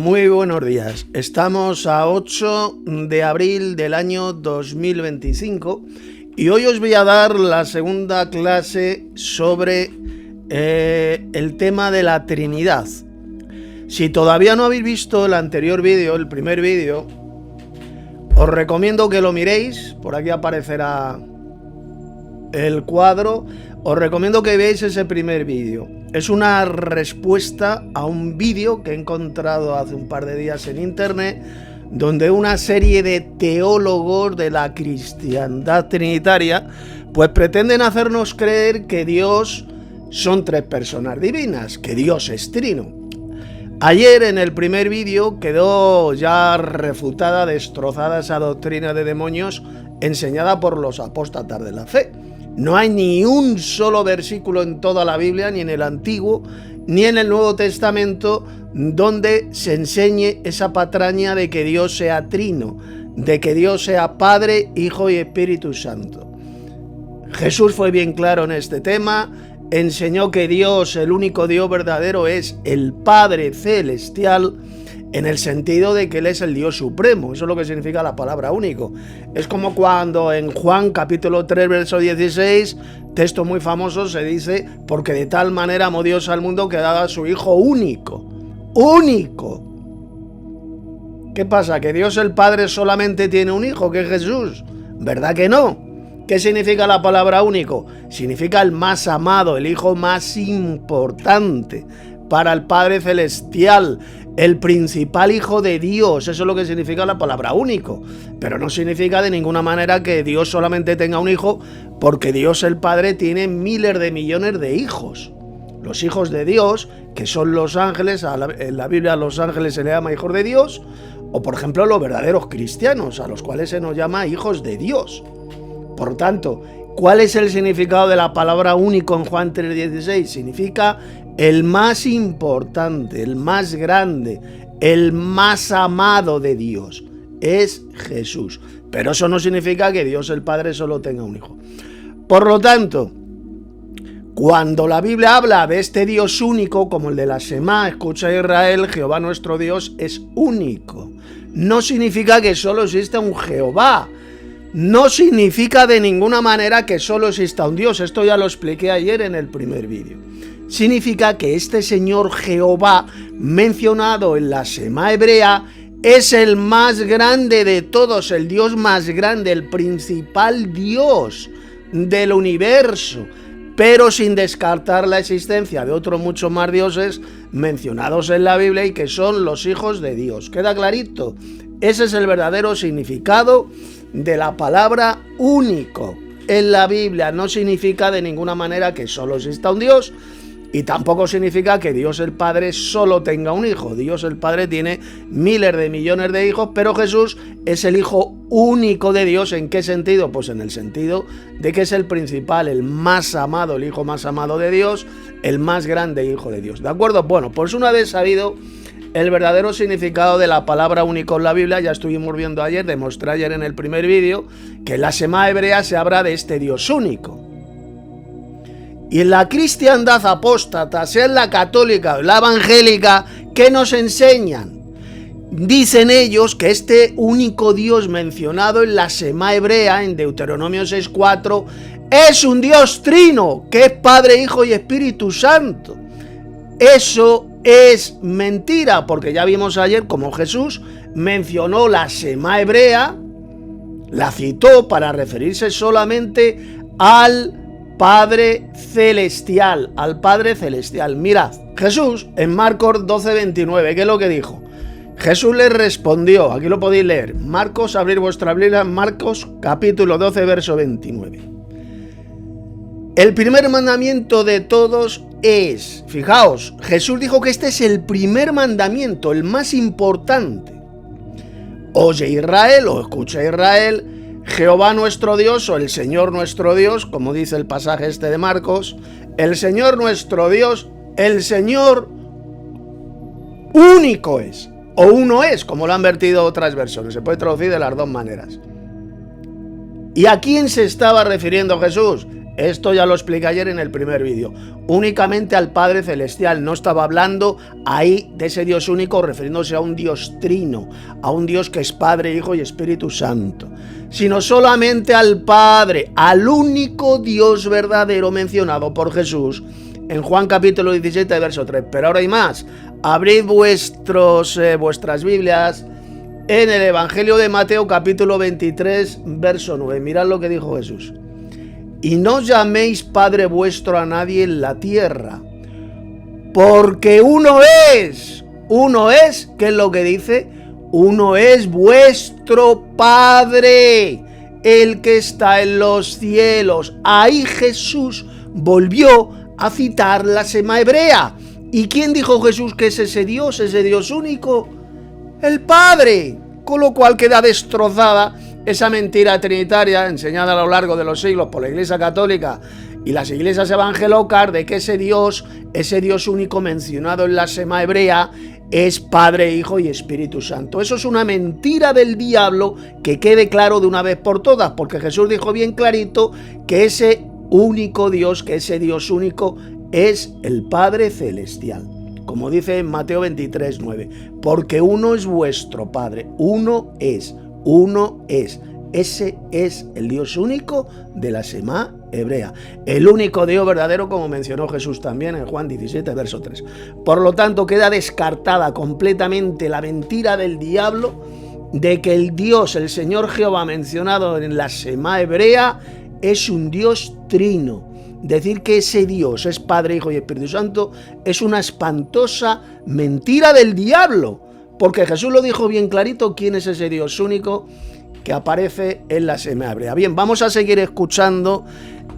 Muy buenos días. Estamos a 8 de abril del año 2025 y hoy os voy a dar la segunda clase sobre el tema de la Trinidad. Si todavía no habéis visto el anterior vídeo, el primer vídeo, os recomiendo que lo miréis. Por aquí aparecerá el cuadro. Os recomiendo que veáis ese primer vídeo. Es una respuesta a un vídeo que he encontrado hace un par de días en internet, donde una serie de teólogos de la cristiandad trinitaria pues pretenden hacernos creer que Dios son tres personas divinas, que Dios es trino. Ayer en el primer vídeo quedó ya refutada, destrozada esa doctrina de demonios enseñada por los apóstatas de la fe. No hay ni un solo versículo en toda la Biblia, ni en el Antiguo, ni en el Nuevo Testamento, donde se enseñe esa patraña de que Dios sea trino, de que Dios sea Padre, Hijo y Espíritu Santo. Jesús fue bien claro en este tema, enseñó que Dios, el único Dios verdadero, es el Padre Celestial, en el sentido de que Él es el Dios supremo. Eso es lo que significa la palabra único. Es como cuando en Juan capítulo 3 verso 16, texto muy famoso, se dice: porque de tal manera amó Dios al mundo que ha dado a su Hijo único. ¡Único! ¿Qué pasa? ¿Que Dios el Padre solamente tiene un hijo, que es Jesús? ¿Verdad que no? ¿Qué significa la palabra único? Significa el más amado, el hijo más importante para el Padre Celestial, el principal hijo de Dios. Eso es lo que significa la palabra único, pero no significa de ninguna manera que Dios solamente tenga un hijo, porque Dios el Padre tiene miles de millones de hijos. Los hijos de Dios, que son los ángeles, en la Biblia a los ángeles se le llama hijos de Dios, o por ejemplo los verdaderos cristianos, a los cuales se nos llama hijos de Dios. Por tanto, ¿cuál es el significado de la palabra único en Juan 3:16? Significa el más importante, el más grande, el más amado de Dios. Es Jesús. Pero eso no significa que Dios el Padre solo tenga un hijo. Por lo tanto, cuando la Biblia habla de este Dios único, como el de la Shema, escucha Israel, Jehová nuestro Dios es único. No significa que solo exista un Jehová. No significa de ninguna manera que solo exista un Dios. Esto ya lo expliqué ayer en el primer vídeo. Significa que este Señor Jehová, mencionado en la Shema hebrea, es el más grande de todos, el Dios más grande, el principal Dios del universo, pero sin descartar la existencia de otros muchos más dioses mencionados en la Biblia y que son los hijos de Dios. ¿Queda clarito? Ese es el verdadero significado de la palabra único en la Biblia. No significa de ninguna manera que solo exista un Dios, y tampoco significa que Dios el Padre solo tenga un hijo. Dios el Padre tiene miles de millones de hijos, pero Jesús es el hijo único de Dios. ¿En qué sentido? Pues en el sentido de que es el principal, el más amado, el hijo más amado de Dios, el más grande hijo de Dios. ¿De acuerdo? Bueno, pues una vez sabido el verdadero significado de la palabra único en la Biblia, ya estuvimos viendo ayer, demostré ayer en el primer vídeo, que en la Shema hebrea se habla de este Dios único. Y en la cristiandad apóstata, sea en la católica o la evangélica, ¿qué nos enseñan? Dicen ellos que este único Dios mencionado en la Shema hebrea, en Deuteronomio 6:4, es un Dios trino, que es Padre, Hijo y Espíritu Santo. Eso es mentira, porque ya vimos ayer cómo Jesús mencionó la Shema hebrea, la citó para referirse solamente al Padre Celestial, al Padre Celestial. Mirad, Jesús en Marcos 12:29, ¿qué es lo que dijo? Jesús le respondió, aquí lo podéis leer, Marcos, abrir vuestra Biblia, Marcos capítulo 12, verso 29. El primer mandamiento de todos es, fijaos, Jesús dijo que este es el primer mandamiento, el más importante. Oye Israel, o escucha Israel, Jehová nuestro Dios, o el Señor nuestro Dios, como dice el pasaje este de Marcos, el Señor nuestro Dios, el Señor único es, o uno es, como lo han vertido otras versiones, se puede traducir de las dos maneras. ¿Y a quién se estaba refiriendo Jesús? Esto ya lo expliqué ayer en el primer vídeo. Únicamente al Padre Celestial. No estaba hablando ahí de ese Dios único refiriéndose a un Dios trino, a un Dios que es Padre, Hijo y Espíritu Santo, sino solamente al Padre, al único Dios verdadero mencionado por Jesús en Juan capítulo 17, verso 3. Pero ahora hay más. Abrid vuestras Biblias en el Evangelio de Mateo capítulo 23, verso 9. Mirad lo que dijo Jesús. Y no llaméis Padre vuestro a nadie en la tierra, porque uno es, ¿qué es lo que dice? Uno es vuestro Padre, el que está en los cielos. Ahí Jesús volvió a citar la sema hebrea. ¿Y quién dijo Jesús que es ese Dios único? El Padre. Con lo cual queda destrozada esa mentira trinitaria enseñada a lo largo de los siglos por la Iglesia Católica y las iglesias evangelocas de que ese Dios único mencionado en la sema hebrea es Padre, Hijo y Espíritu Santo. Eso es una mentira del diablo, que quede claro de una vez por todas, porque Jesús dijo bien clarito que ese único Dios, que ese Dios único es el Padre Celestial. Como dice en Mateo 23, 9, porque uno es vuestro Padre, uno es. Ese es el Dios único de la sema hebrea, el único Dios verdadero, como mencionó Jesús también en Juan 17, verso 3. Por lo tanto, queda descartada completamente la mentira del diablo de que el Dios, el Señor Jehová mencionado en la sema hebrea, es un Dios trino. Decir que ese Dios es Padre, Hijo y Espíritu Santo es una espantosa mentira del diablo, porque Jesús lo dijo bien clarito, quién es ese Dios único que aparece en la sema hebrea. Bien, vamos a seguir escuchando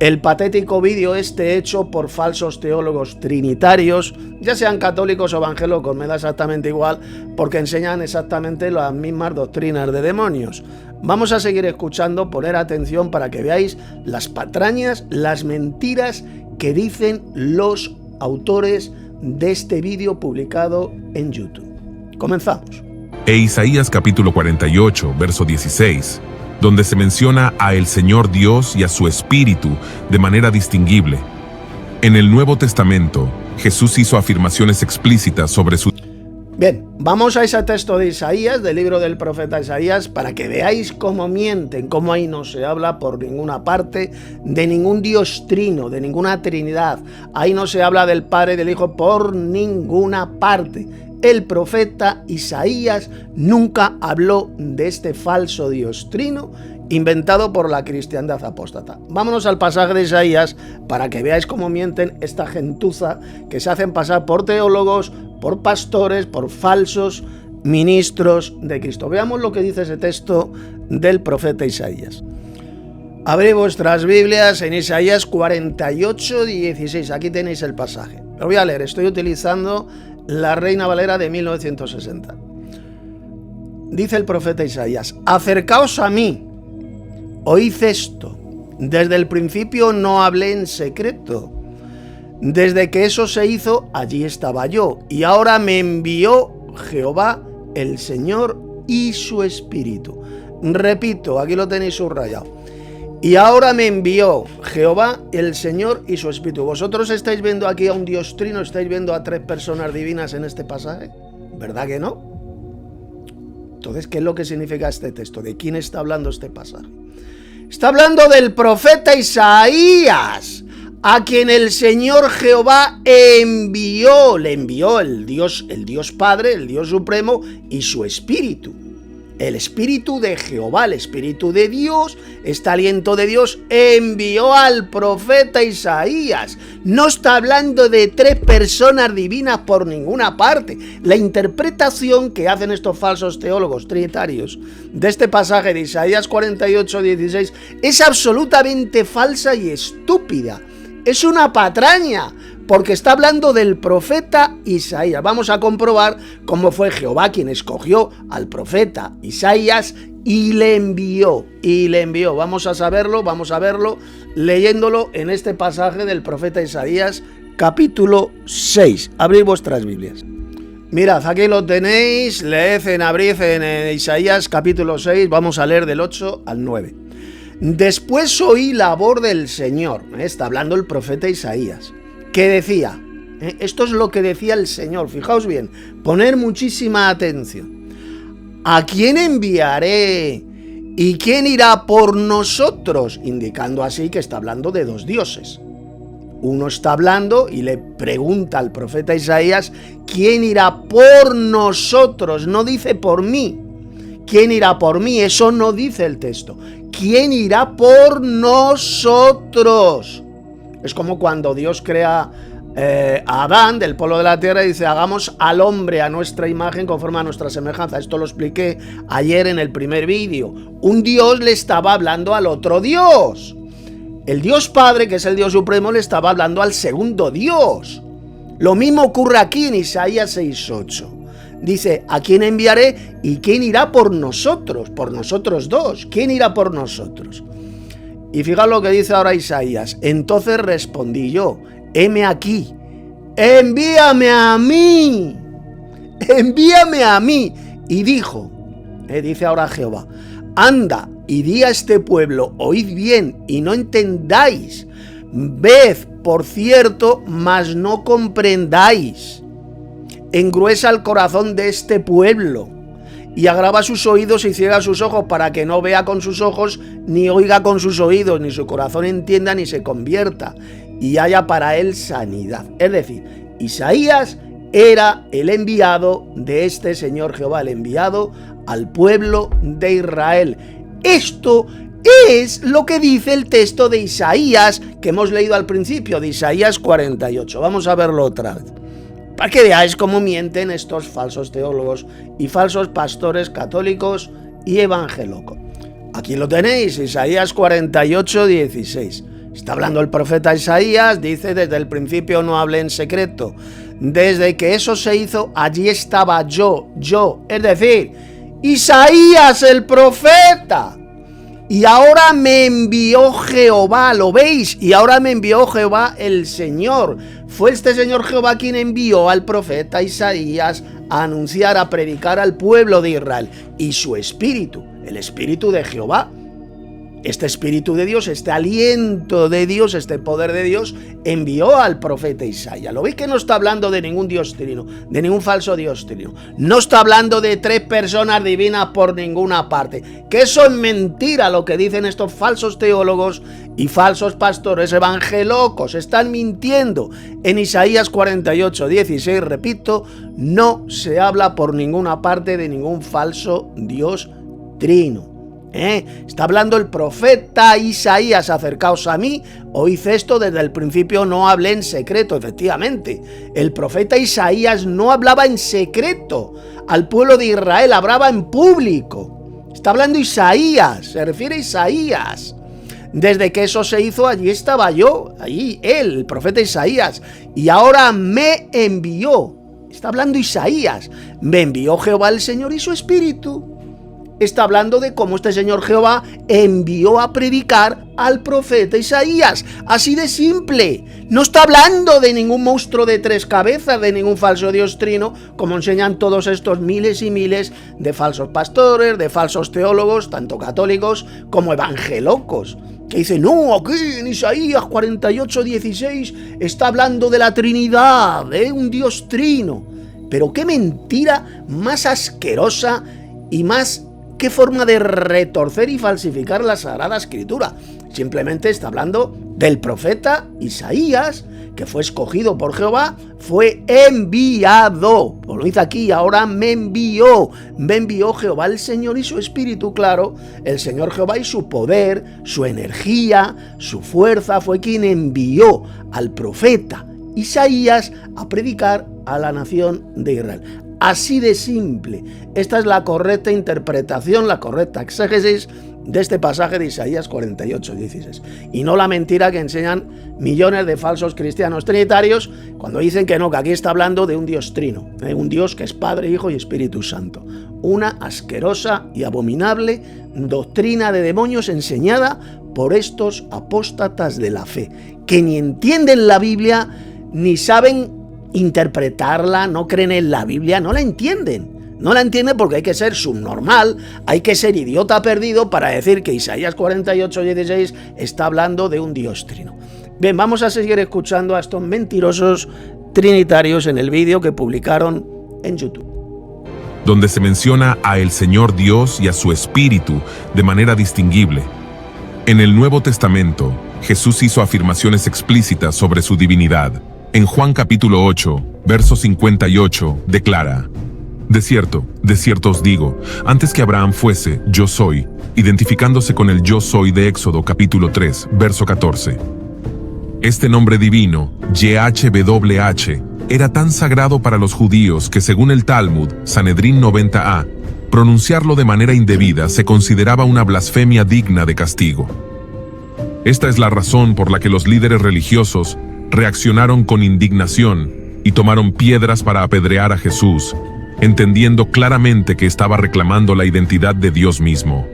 el patético vídeo hecho por falsos teólogos trinitarios, ya sean católicos o evangélicos, me da exactamente igual, porque enseñan exactamente las mismas doctrinas de demonios. Vamos a seguir escuchando, poner atención para que veáis las patrañas, las mentiras que dicen los autores de este vídeo publicado en YouTube. Comenzamos. E Isaías capítulo 48, verso 16, donde se menciona a el Señor Dios y a su Espíritu de manera distinguible. En el Nuevo Testamento, Jesús hizo afirmaciones explícitas sobre su... Bien, vamos a ese texto de Isaías, del libro del profeta Isaías, para que veáis cómo mienten, cómo ahí no se habla por ninguna parte de ningún Dios trino, de ninguna Trinidad. Ahí no se habla del Padre y del Hijo por ninguna parte. El profeta Isaías nunca habló de este falso Dios trino inventado por la cristiandad apóstata. Vámonos al pasaje de Isaías para que veáis cómo mienten esta gentuza que se hacen pasar por teólogos, por pastores, por falsos ministros de Cristo. Veamos lo que dice ese texto del profeta Isaías. Abrid vuestras Biblias en Isaías 48, 16. Aquí tenéis el pasaje. Lo voy a leer, estoy utilizando la Reina Valera de 1960. Dice el profeta Isaías: acercaos a mí, oíd esto. Desde el principio no hablé en secreto. Desde que eso se hizo, allí estaba yo. Y ahora me envió Jehová, el Señor y su Espíritu. Repito, aquí lo tenéis subrayado. Y ahora me envió Jehová, el Señor y su Espíritu. ¿Vosotros estáis viendo aquí a un Dios trino? ¿Estáis viendo a tres personas divinas en este pasaje? ¿Verdad que no? Entonces, ¿qué es lo que significa este texto? ¿De quién está hablando este pasaje? Está hablando del profeta Isaías, a quien el Señor Jehová envió. Le envió el Dios Padre, el Dios Supremo y su Espíritu. El Espíritu de Jehová, el Espíritu de Dios, este aliento de Dios envió al profeta Isaías. No está hablando de tres personas divinas por ninguna parte. La interpretación que hacen estos falsos teólogos trinitarios de este pasaje de Isaías 48, 16 es absolutamente falsa y estúpida. Es una patraña, porque está hablando del profeta Isaías. Vamos a comprobar cómo fue Jehová quien escogió al profeta Isaías y le envió. Vamos a verlo leyéndolo en este pasaje del profeta Isaías, capítulo 6. Abrid vuestras Biblias. Mirad, aquí lo tenéis, abrid en Isaías, capítulo 6, vamos a leer del 8 al 9. Después oí la voz del Señor, está hablando el profeta Isaías, que decía, esto es lo que decía el Señor, fijaos bien, poner muchísima atención. ¿A quién enviaré? ¿Y quién irá por nosotros? Indicando así que está hablando de dos dioses. Uno está hablando y le pregunta al profeta Isaías, ¿quién irá por nosotros? No dice por mí. ¿Quién irá por mí? Eso no dice el texto. ¿Quién irá por nosotros? Es como cuando Dios crea a Adán del polvo de la tierra y dice, hagamos al hombre a nuestra imagen conforme a nuestra semejanza. Esto lo expliqué ayer en el primer vídeo. Un Dios le estaba hablando al otro Dios. El Dios Padre, que es el Dios Supremo, le estaba hablando al segundo Dios. Lo mismo ocurre aquí en Isaías 6:8. Dice, ¿a quién enviaré y quién irá por nosotros? Por nosotros dos. ¿Quién irá por nosotros? Y fijaos lo que dice ahora Isaías. Entonces respondí yo, heme aquí, envíame a mí. Envíame a mí. Y dijo, dice ahora Jehová, anda y di a este pueblo, oíd bien y no entendáis, ved por cierto, mas no comprendáis. Engruesa el corazón de este pueblo y agrava sus oídos y ciega sus ojos para que no vea con sus ojos, ni oiga con sus oídos, ni su corazón entienda, ni se convierta, y haya para él sanidad. Es decir, Isaías era el enviado de este Señor Jehová, el enviado al pueblo de Israel. Esto es lo que dice el texto de Isaías que hemos leído al principio, de Isaías 48. Vamos a verlo otra vez, para que veáis cómo mienten estos falsos teólogos y falsos pastores católicos y evangélicos. Aquí lo tenéis, Isaías 48, 16. Está hablando el profeta Isaías, dice, desde el principio no hablé en secreto. Desde que eso se hizo, allí estaba yo, es decir, Isaías el profeta. Y ahora me envió Jehová, ¿lo veis? Y ahora me envió Jehová el Señor. Fue este Señor Jehová quien envió al profeta Isaías a anunciar, a predicar al pueblo de Israel. Y su espíritu, el espíritu de Jehová, este espíritu de Dios, este aliento de Dios, este poder de Dios, envió al profeta Isaías. ¿Lo veis que no está hablando de ningún Dios trino, de ningún falso Dios trino? No está hablando de tres personas divinas por ninguna parte. Que eso es mentira lo que dicen estos falsos teólogos y falsos pastores evangélicos. Están mintiendo. En Isaías 48, 16, repito, no se habla por ninguna parte de ningún falso Dios trino. Está hablando el profeta Isaías, acercaos a mí, oíd esto, desde el principio no hablé en secreto. Efectivamente, el profeta Isaías no hablaba en secreto al pueblo de Israel, hablaba en público. Está hablando Isaías, se refiere a Isaías. Desde que eso se hizo, allí estaba yo, allí él, el profeta Isaías, y ahora me envió. Está hablando Isaías, me envió Jehová el Señor y su espíritu. Está hablando de cómo este Señor Jehová envió a predicar al profeta Isaías. Así de simple. No está hablando de ningún monstruo de tres cabezas, de ningún falso Dios trino, como enseñan todos estos miles y miles de falsos pastores, de falsos teólogos, tanto católicos como evangélicos, que dicen, no, aquí en Isaías 48, 16 está hablando de la Trinidad, de un Dios trino. Pero qué mentira más asquerosa y más... ¿Qué forma de retorcer y falsificar la Sagrada Escritura? Simplemente está hablando del profeta Isaías, que fue escogido por Jehová, fue enviado. Lo dice aquí, ahora me envió Jehová el Señor y su espíritu, claro, el Señor Jehová y su poder, su energía, su fuerza, fue quien envió al profeta Isaías a predicar a la nación de Israel. Así de simple. Esta es la correcta interpretación, la correcta exégesis de este pasaje de Isaías 48, 16. Y no la mentira que enseñan millones de falsos cristianos trinitarios cuando dicen que no, que aquí está hablando de un Dios trino, un Dios que es Padre, Hijo y Espíritu Santo. Una asquerosa y abominable doctrina de demonios enseñada por estos apóstatas de la fe, que ni entienden la Biblia, ni saben interpretarla, no creen en la Biblia, no la entienden. No la entiende porque hay que ser subnormal, hay que ser idiota perdido para decir que Isaías 48:16 está hablando de un Dios trino. Bien, vamos a seguir escuchando a estos mentirosos trinitarios en el vídeo que publicaron en YouTube, donde se menciona a el Señor Dios y a su Espíritu de manera distinguible. En el Nuevo Testamento, Jesús hizo afirmaciones explícitas sobre su divinidad. En Juan capítulo 8, verso 58, declara: de cierto os digo, antes que Abraham fuese, yo soy, identificándose con el yo soy de Éxodo capítulo 3, verso 14. Este nombre divino, YHWH, era tan sagrado para los judíos que según el Talmud, Sanedrín 90a, pronunciarlo de manera indebida se consideraba una blasfemia digna de castigo. Esta es la razón por la que los líderes religiosos reaccionaron con indignación y tomaron piedras para apedrear a Jesús, entendiendo claramente que estaba reclamando la identidad de Dios mismo.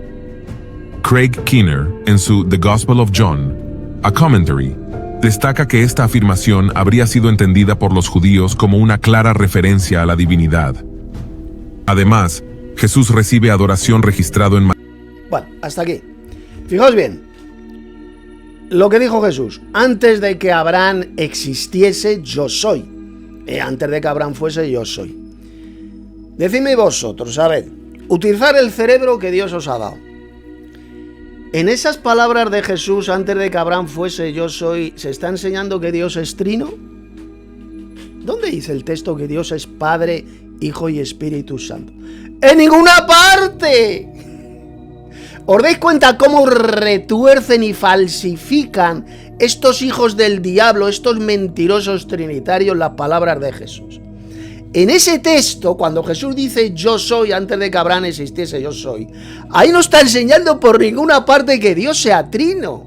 Craig Keener, en su The Gospel of John, a Commentary, destaca que esta afirmación habría sido entendida por los judíos como una clara referencia a la divinidad. Además, Jesús recibe adoración registrado en... Bueno, hasta aquí. Fijaos bien, lo que dijo Jesús: antes de que Abraham existiese, yo soy. Antes de que Abraham fuese, yo soy. Decidme vosotros, a ver, utilizar el cerebro que Dios os ha dado. En esas palabras de Jesús, antes de que Abraham fuese, yo soy, ¿se está enseñando que Dios es trino? ¿Dónde dice el texto que Dios es Padre, Hijo y Espíritu Santo? ¡En ninguna parte! ¿Os dais cuenta cómo retuercen y falsifican estos hijos del diablo, estos mentirosos trinitarios, las palabras de Jesús? En ese texto, cuando Jesús dice yo soy, antes de que Abraham existiese yo soy, ahí no está enseñando por ninguna parte que Dios sea trino.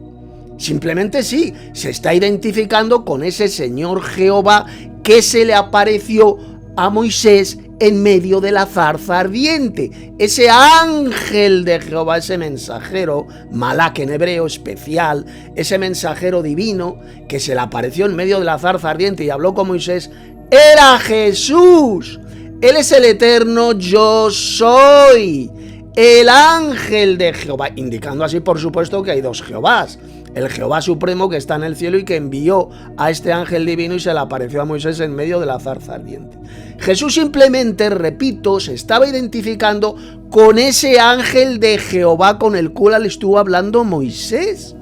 Simplemente sí, se está identificando con ese Señor Jehová que se le apareció a Moisés en medio de la zarza ardiente. Ese ángel de Jehová, ese mensajero, malak en hebreo, especial, ese mensajero divino que se le apareció en medio de la zarza ardiente y habló con Moisés, era Jesús. Él es el eterno yo soy, el ángel de Jehová, indicando así por supuesto que hay dos Jehovás: el Jehová supremo que está en el cielo y que envió a este ángel divino y se le apareció a Moisés en medio de la zarza ardiente. Jesús simplemente, repito, se estaba identificando con ese ángel de Jehová con el cual le estuvo hablando Moisés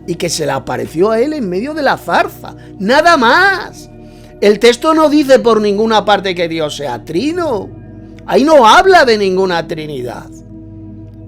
y que se le apareció a él en medio de la zarza, nada más. El texto no dice por ninguna parte que Dios sea trino. Ahí no habla de ninguna trinidad.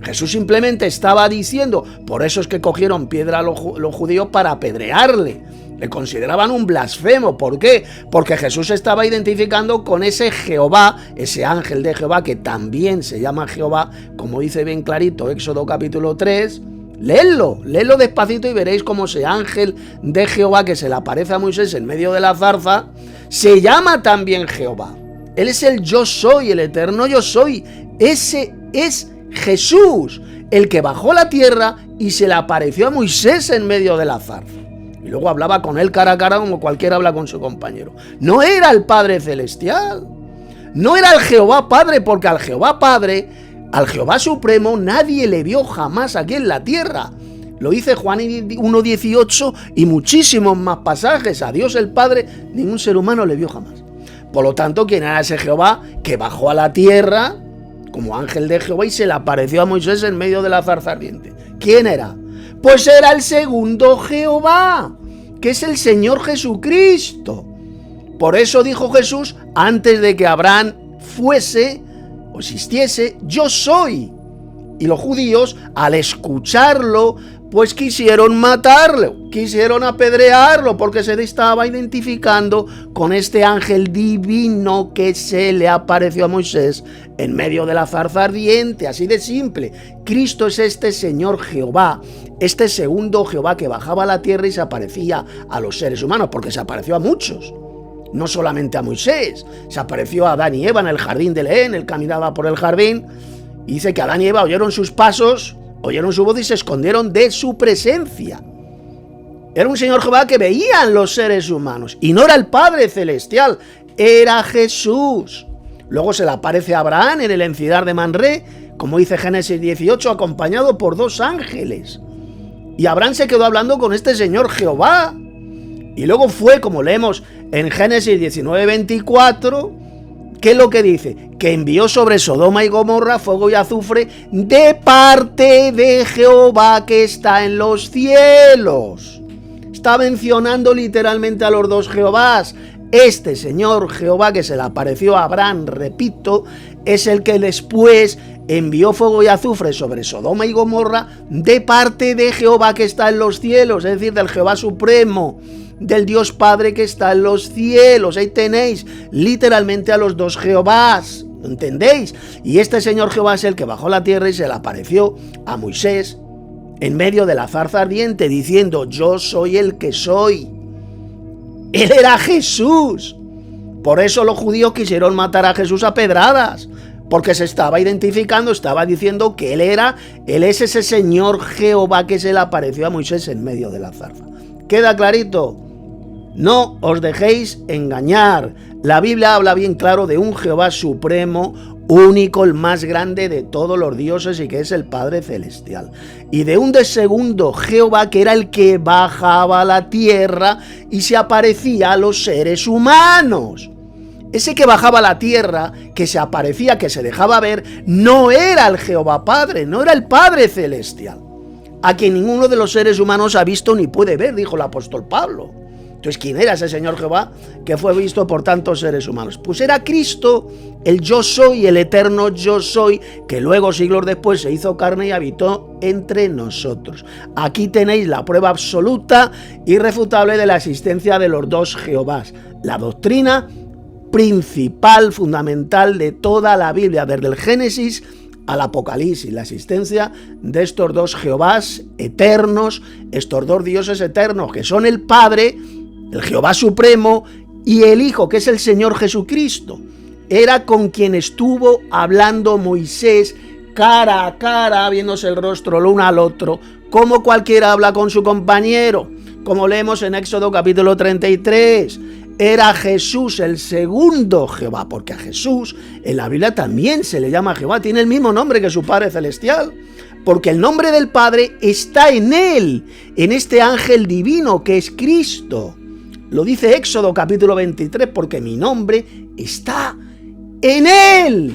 Jesús simplemente estaba diciendo, por eso es que cogieron piedra a los judíos para apedrearle. Le consideraban un blasfemo. ¿Por qué? Porque Jesús se estaba identificando con ese Jehová, ese ángel de Jehová, que también se llama Jehová, como dice bien clarito Éxodo capítulo 3. Léelo despacito y veréis cómo ese ángel de Jehová que se le aparece a Moisés en medio de la zarza, se llama también Jehová. Él es el yo soy, el eterno yo soy. Ese es Jesús, el que bajó a la tierra y se le apareció a Moisés en medio de la zarza. Y luego hablaba con él cara a cara como cualquiera habla con su compañero. No era el Padre Celestial, no era el Jehová Padre, porque al Jehová Padre, al Jehová Supremo, nadie le vio jamás aquí en la tierra. Lo dice Juan 1:18 y muchísimos más pasajes. A Dios el Padre ningún ser humano le vio jamás. Por lo tanto, ¿quién era ese Jehová que bajó a la tierra como ángel de Jehová y se le apareció a Moisés en medio de la zarza ardiente? ¿Quién era? Pues era el segundo Jehová, que es el Señor Jesucristo. Por eso dijo Jesús, antes de que Abraham fuese o existiese, yo soy. Y los judíos, al escucharlo, pues quisieron matarlo, quisieron apedrearlo, porque se estaba identificando con este ángel divino que se le apareció a Moisés en medio de la zarza ardiente. Así de simple. Cristo es este Señor Jehová, este segundo Jehová que bajaba a la tierra y se aparecía a los seres humanos, porque se apareció a muchos. No solamente a Moisés, se apareció a Adán y Eva en el jardín de Edén. Él caminaba por el jardín y dice que Adán y Eva oyeron sus pasos, oyeron su voz y se escondieron de su presencia. Era un Señor Jehová que veían los seres humanos y no era el Padre Celestial, era Jesús. Luego se le aparece a Abraham en el encinar de Manré, como dice Génesis 18, acompañado por 2 ángeles. Y Abraham se quedó hablando con este Señor Jehová. Y luego fue, como leemos en Génesis 19:24, ¿qué es lo que dice? Que envió sobre Sodoma y Gomorra fuego y azufre de parte de Jehová que está en los cielos. Está mencionando literalmente a los 2 Jehovás. Este Señor Jehová que se le apareció a Abraham, repito, es el que después envió fuego y azufre sobre Sodoma y Gomorra de parte de Jehová que está en los cielos, es decir, del Jehová Supremo, del Dios Padre que está en los cielos. Ahí tenéis literalmente a los 2 Jehovás, ¿entendéis? Y este Señor Jehová es el que bajó a la tierra y se le apareció a Moisés en medio de la zarza ardiente diciendo: yo soy el que soy. Él era Jesús. Por eso los judíos quisieron matar a Jesús a pedradas, porque se estaba identificando, estaba diciendo que él es ese Señor Jehová que se le apareció a Moisés en medio de la zarza. ¿Queda clarito? No os dejéis engañar. La Biblia habla bien claro de un Jehová supremo, único, el más grande de todos los dioses y que es el Padre Celestial. Y de un segundo Jehová que era el que bajaba a la tierra y se aparecía a los seres humanos. Ese que bajaba a la tierra, que se aparecía, que se dejaba ver, no era el Jehová Padre, no era el Padre Celestial, a quien ninguno de los seres humanos ha visto ni puede ver, dijo el apóstol Pablo. Entonces, ¿quién era ese Señor Jehová que fue visto por tantos seres humanos? Pues era Cristo, el yo soy, el eterno yo soy, que luego, siglos después, se hizo carne y habitó entre nosotros. Aquí tenéis la prueba absoluta, irrefutable de la existencia de los 2 Jehovás. La doctrina principal, fundamental de toda la Biblia, desde el Génesis al Apocalipsis, la existencia de estos 2 Jehovás eternos, estos 2 dioses eternos, que son el Padre, el Jehová Supremo, y el Hijo, que es el Señor Jesucristo. Era con quien estuvo hablando Moisés cara a cara, viéndose el rostro el uno al otro, como cualquiera habla con su compañero, como leemos en Éxodo capítulo 33. Era Jesús el segundo Jehová, porque a Jesús en la Biblia también se le llama Jehová, tiene el mismo nombre que su Padre Celestial, porque el nombre del Padre está en él, en este ángel divino que es Cristo. Lo dice Éxodo capítulo 23, porque mi nombre está en él,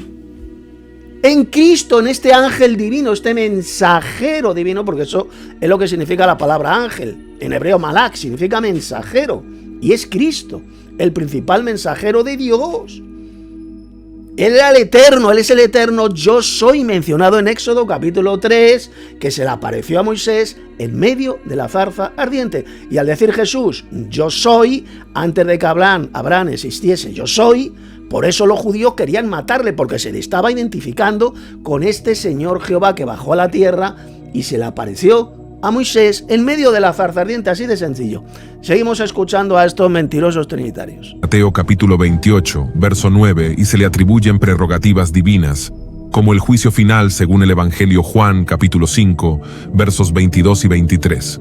en Cristo, en este ángel divino, este mensajero divino, porque eso es lo que significa la palabra ángel. En hebreo malak significa mensajero, y es Cristo, el principal mensajero de Dios. Él era el eterno, él es el eterno yo soy, mencionado en Éxodo capítulo 3, que se le apareció a Moisés en medio de la zarza ardiente. Y al decir Jesús, yo soy, antes de que Abraham existiese yo soy, por eso los judíos querían matarle, porque se le estaba identificando con este Señor Jehová que bajó a la tierra y se le apareció a Moisés en medio de la zarza ardiente, así de sencillo. Seguimos escuchando a estos mentirosos trinitarios. Mateo capítulo 28, verso 9, y se le atribuyen prerrogativas divinas, como el juicio final según el Evangelio Juan capítulo 5, versos 22 y 23.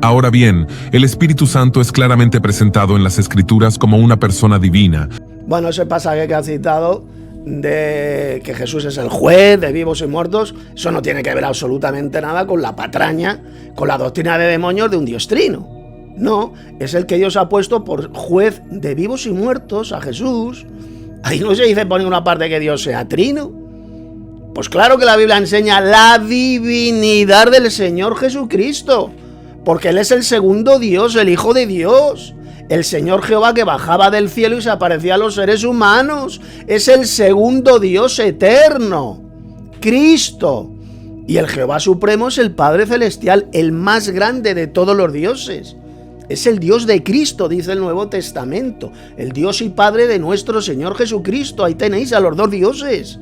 Ahora bien, el Espíritu Santo es claramente presentado en las Escrituras como una persona divina. Bueno, ese pasaje que ha citado de que Jesús es el juez de vivos y muertos, eso no tiene que ver absolutamente nada con la patraña, con la doctrina de demonios de un Dios trino. No, es el que Dios ha puesto por juez de vivos y muertos, a Jesús. Ahí no se dice por ninguna parte que Dios sea trino. Pues claro que la Biblia enseña la divinidad del Señor Jesucristo, porque Él es el segundo Dios, el Hijo de Dios. El Señor Jehová que bajaba del cielo y se aparecía a los seres humanos. Es el segundo Dios eterno, Cristo. Y el Jehová Supremo es el Padre Celestial, el más grande de todos los dioses. Es el Dios de Cristo, dice el Nuevo Testamento. El Dios y Padre de nuestro Señor Jesucristo. Ahí tenéis a los 2 dioses.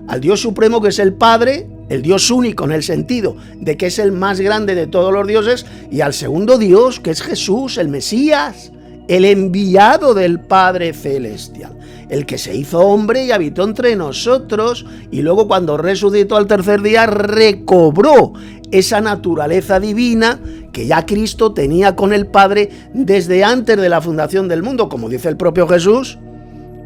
Al Dios Supremo, que es el Padre, el Dios único en el sentido de que es el más grande de todos los dioses, y al segundo Dios, que es Jesús, el Mesías, el enviado del Padre Celestial, el que se hizo hombre y habitó entre nosotros, y luego cuando resucitó al tercer día recobró esa naturaleza divina que ya Cristo tenía con el Padre desde antes de la fundación del mundo, como dice el propio Jesús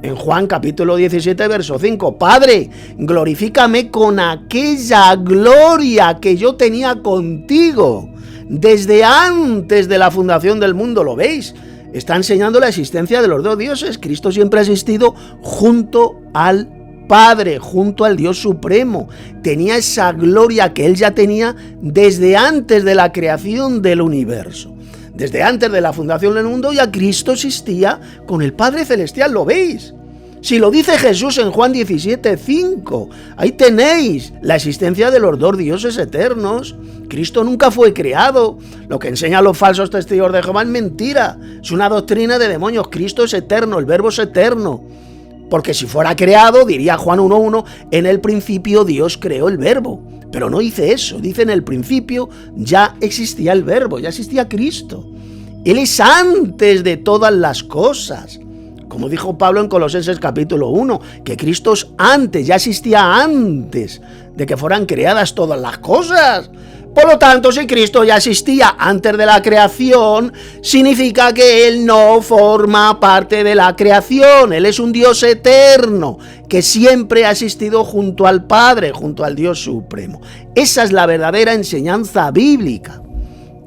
En Juan capítulo 17, verso 5, Padre, glorifícame con aquella gloria que yo tenía contigo desde antes de la fundación del mundo. ¿Lo veis? Está enseñando la existencia de los dos dioses. Cristo siempre ha existido junto al Padre, junto al Dios Supremo. Tenía esa gloria que Él ya tenía desde antes de la creación del universo. Desde antes de la fundación del mundo ya Cristo existía con el Padre Celestial, ¿lo veis? Si lo dice Jesús en Juan 17:5, ahí tenéis la existencia de los dos dioses eternos. Cristo nunca fue creado. Lo que enseñan los falsos testigos de Jehová es mentira. Es una doctrina de demonios. Cristo es eterno, el verbo es eterno. Porque si fuera creado, diría Juan 1:1, en el principio Dios creó el verbo. Pero no dice eso, dice en el principio ya existía el verbo, ya existía Cristo. Él es antes de todas las cosas. Como dijo Pablo en Colosenses capítulo 1, que Cristo es antes, ya existía antes de que fueran creadas todas las cosas. Por lo tanto, si Cristo ya existía antes de la creación, significa que Él no forma parte de la creación. Él es un Dios eterno, que siempre ha existido junto al Padre, junto al Dios Supremo. Esa es la verdadera enseñanza bíblica.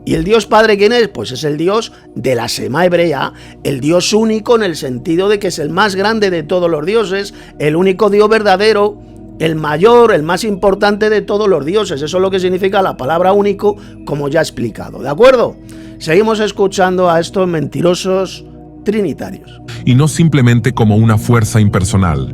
¿Y el Dios Padre quién es? Pues es el Dios de la Shema hebrea, el Dios único en el sentido de que es el más grande de todos los dioses, el único Dios verdadero, el mayor, el más importante de todos los dioses. Eso es lo que significa la palabra único, como ya he explicado. ¿De acuerdo? Seguimos escuchando a estos mentirosos trinitarios. Y no simplemente como una fuerza impersonal.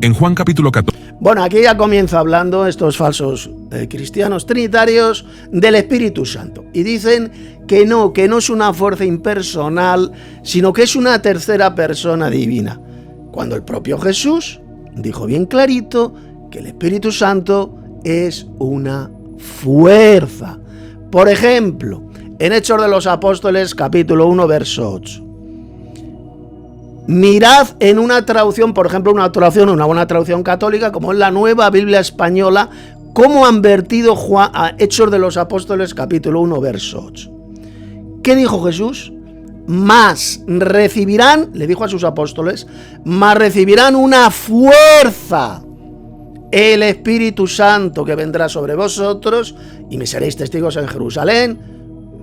En Juan capítulo 14... Bueno, aquí ya comienza hablando estos falsos cristianos trinitarios del Espíritu Santo. Y dicen que no es una fuerza impersonal, sino que es una tercera persona divina. Cuando el propio Jesús dijo bien clarito que el Espíritu Santo es una fuerza. Por ejemplo, en Hechos de los Apóstoles, capítulo 1, verso 8. Mirad en una traducción, por ejemplo, una buena traducción católica, como es la Nueva Biblia Española, cómo han vertido a Hechos de los Apóstoles, capítulo 1, verso 8. ¿Qué dijo Jesús? Más recibirán, le dijo a sus apóstoles, más recibirán una fuerza, el Espíritu Santo que vendrá sobre vosotros, y me seréis testigos en Jerusalén,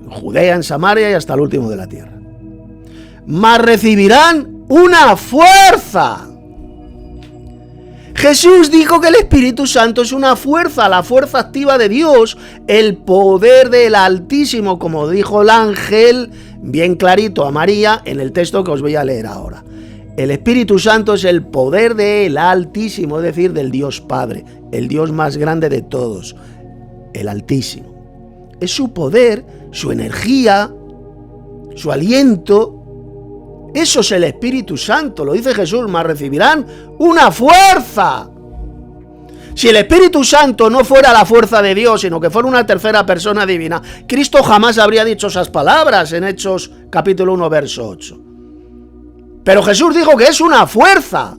Judea, en Samaria y hasta el último de la tierra. Más recibirán una fuerza. Jesús dijo que el Espíritu Santo es una fuerza, la fuerza activa de Dios, el poder del Altísimo, como dijo el ángel bien clarito a María en el texto que os voy a leer ahora. El Espíritu Santo es el poder del Altísimo, es decir, del Dios Padre, el Dios más grande de todos, el Altísimo. Es su poder, su energía, su aliento. Eso es el Espíritu Santo, lo dice Jesús, más recibirán una fuerza. Si el Espíritu Santo no fuera la fuerza de Dios, sino que fuera una tercera persona divina, Cristo jamás habría dicho esas palabras en Hechos capítulo 1, verso 8. Pero Jesús dijo que es una fuerza,